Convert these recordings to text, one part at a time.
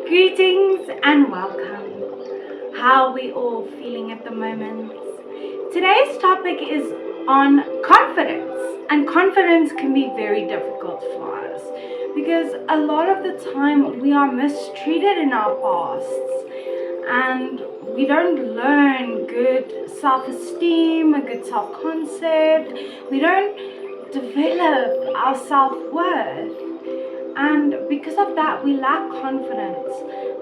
Greetings and welcome. How are we all feeling at the moment? Today's topic is on confidence, and confidence can be very difficult for us because a lot of the time we are mistreated in our pasts and we don't learn good self-esteem, a good self-concept. We don't develop our self-worth. And because of that, we lack confidence,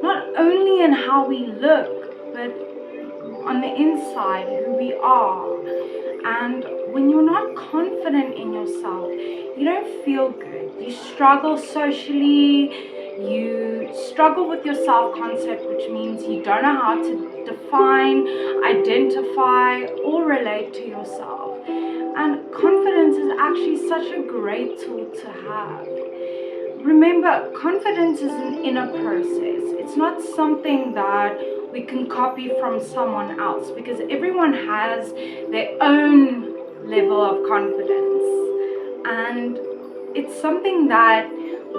not only in how we look, but on the inside, who we are. And when you're not confident in yourself, you don't feel good. You struggle socially, you struggle with your self-concept, which means you don't know how to define, identify, or relate to yourself. And confidence is actually such a great tool to have. Remember, confidence is an inner process. It's not something that we can copy from someone else because everyone has their own level of confidence. And it's something that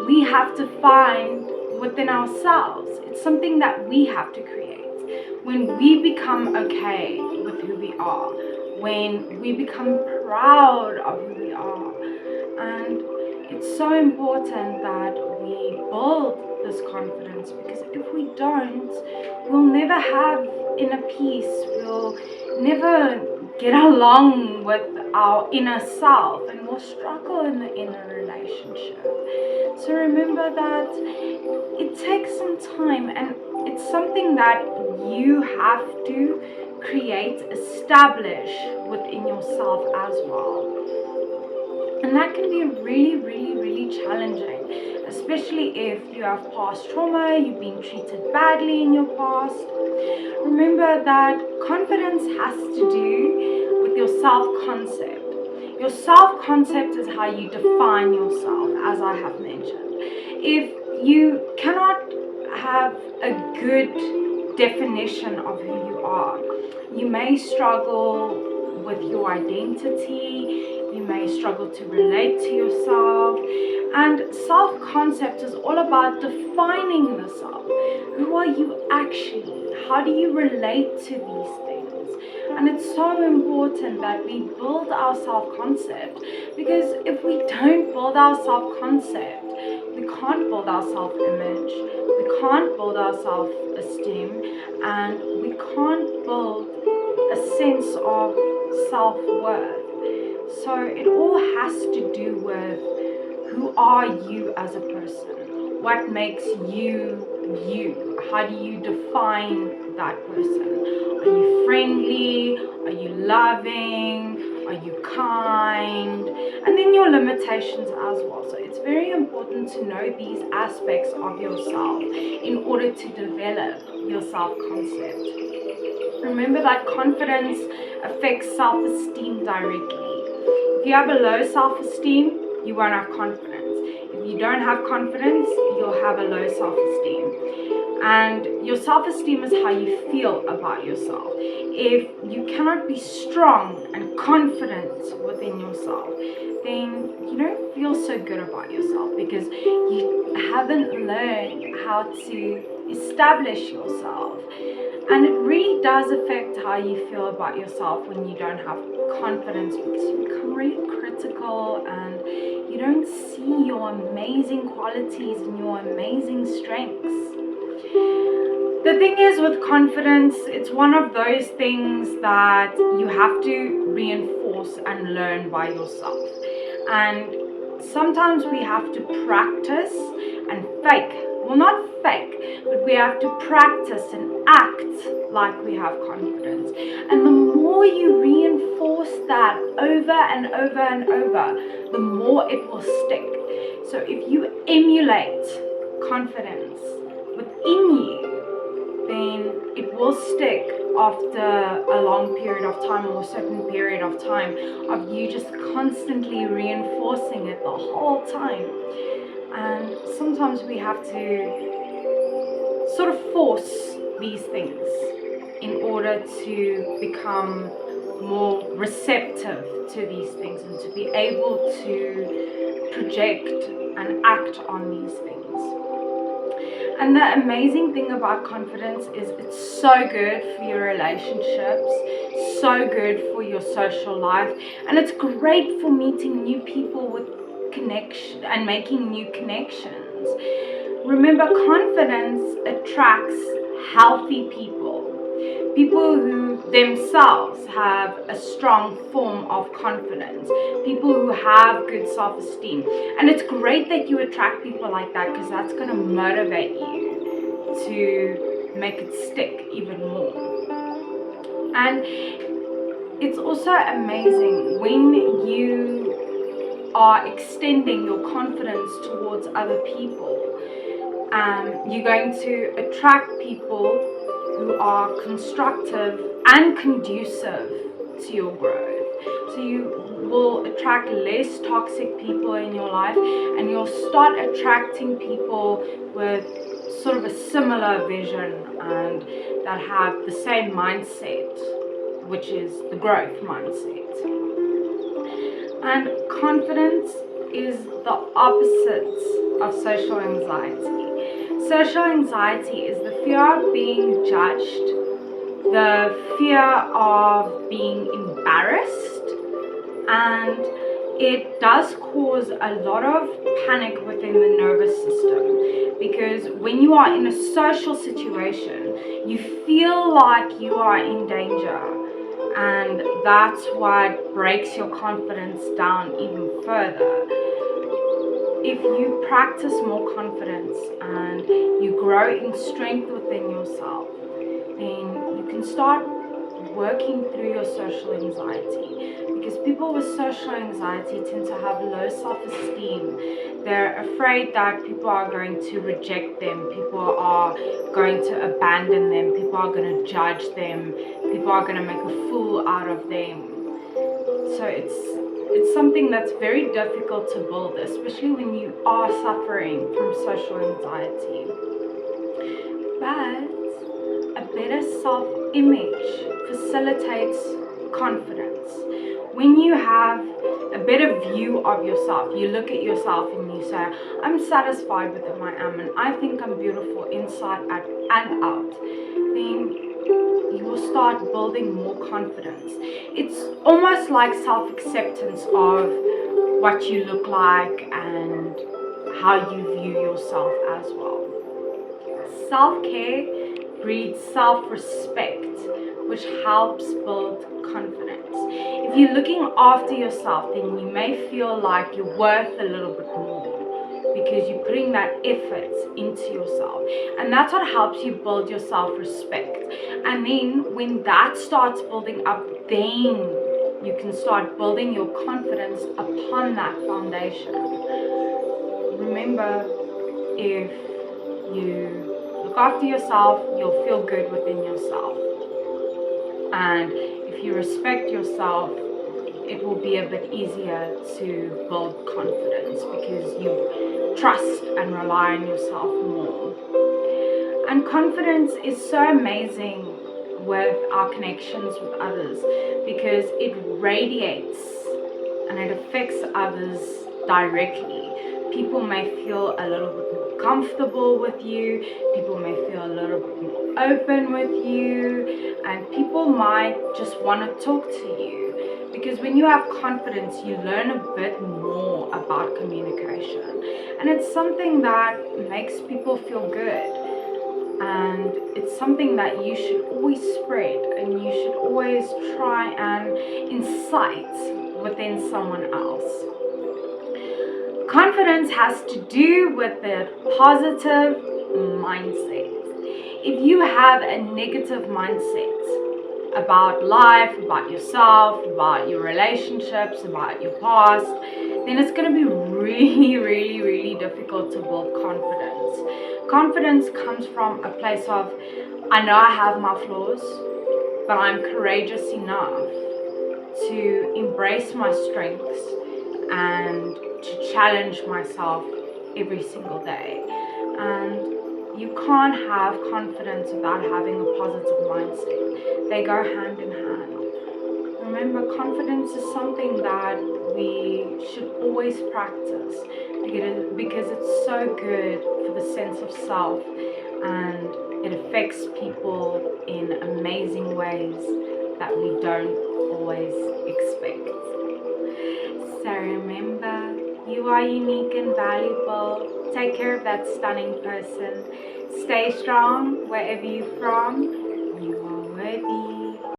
we have to find within ourselves. It's something that we have to create. When we become okay with who we are, when we become proud of who we are, and it's so important that we build this confidence because if we don't, we'll never have inner peace. We'll never get along with our inner self and we'll struggle in the inner relationship. So remember that it takes some time and it's something that you have to create, establish within yourself as well. And that can be really challenging, especially if you have past trauma, you've been treated badly in your past. Remember that confidence has to do with your self-concept. Your self-concept is how you define yourself, as I have mentioned. If you cannot have a good definition of who you are, you may struggle with your identity. You may struggle to relate to yourself. And self-concept is all about defining the self. Who are you actually? How do you relate to these things? And it's so important that we build our self-concept because if we don't build our self-concept, we can't build our self-image, we can't build our self-esteem, and we can't build a sense of self-worth. So it all has to do with who are you as a person? What makes you you? How do you define that person? Are you friendly? Are you loving? Are you kind? And then your limitations as well. So it's very important to know these aspects of yourself in order to develop your self-concept. Remember that confidence affects self-esteem directly. If you have a low self-esteem, you won't have confidence. If you don't have confidence, you'll have a low self-esteem. And your self-esteem is how you feel about yourself. If you cannot be strong and confident within yourself, then you don't feel so good about yourself because you haven't learned how to establish yourself. And it really does affect how you feel about yourself when you don't have confidence because you become really critical and you don't see your amazing qualities and your amazing strengths. The thing is with confidence, it's one of those things that you have to reinforce and learn by yourself. And sometimes we have to practice and fake. Well, not fake, but we have to practice and act like we have confidence. And the more you reinforce that over and over and over, the more it will stick. So if you emulate confidence within you, then it will stick after a long period of time or a certain period of time of you just constantly reinforcing it the whole time. And sometimes we have to sort of force these things in order to become more receptive to these things and to be able to project and act on these things. And the amazing thing about confidence is it's so good for your relationships, so good for your social life, and it's great for meeting new people with connection and making new connections. Remember, confidence attracts healthy people. People who themselves have a strong form of confidence, people who have good self-esteem. And it's great that you attract people like that, because that's going to motivate you to make it stick even more. And it's also amazing when you are extending your confidence towards other people. You're going to attract people who are constructive and conducive to your growth. So you will attract less toxic people in your life, and you'll start attracting people with sort of a similar vision and that have the same mindset, which is the growth mindset. And confidence is the opposite of social anxiety. Social anxiety is the fear of being judged, the fear of being embarrassed, and it does cause a lot of panic within the nervous system, because when you are in a social situation, you feel like you are in danger, and that's what breaks your confidence down even further. If you practice more confidence and you grow in strength within yourself, then you can start working through your social anxiety, because people with social anxiety tend to have low self-esteem. They're afraid that people are going to reject them, people are going to abandon them, people are going to judge them, people are going to make a fool out of them. So it's something that's very difficult to build, especially when you are suffering from social anxiety. But a better self-image facilitates confidence. When you have a better view of yourself, you look at yourself and you say, I'm satisfied with who I am and I think I'm beautiful inside and out, then you will start building more confidence. It's almost like self-acceptance of what you look like and how you view yourself as well. Self-care breeds self-respect, which helps build confidence. If you're looking after yourself, then you may feel like you're worth a little bit more, because you're putting that effort into yourself, and that's what helps you build your self-respect. And then when that starts building up, then you can start building your confidence upon that foundation. Remember, if you look after yourself, you'll feel good within yourself, and if you respect yourself, it will be a bit easier to build confidence, because you trust and rely on yourself more. And confidence is so amazing with our connections with others, because it radiates and it affects others directly. People may feel a little bit more comfortable with you, people may feel a little bit more open with you, and people might just want to talk to you, because when you have confidence, you learn a bit more about communication, and it's something that makes people feel good. And it's something that you should always spread, and you should always try and incite within someone else. Confidence has to do with a positive mindset. If you have a negative mindset about life, about yourself, about your relationships, about your past, then it's going to be really difficult to build confidence. Confidence comes from a place of, I know I have my flaws, but I'm courageous enough to embrace my strengths and to challenge myself every single day. And you can't have confidence without having a positive mindset. They go hand in hand. Remember, confidence is something that we should always practice because it's so good for the sense of self, and it affects people in amazing ways that we don't always expect. So remember, you are unique and valuable. Take care of that stunning person. Stay strong wherever you're from. You are worthy.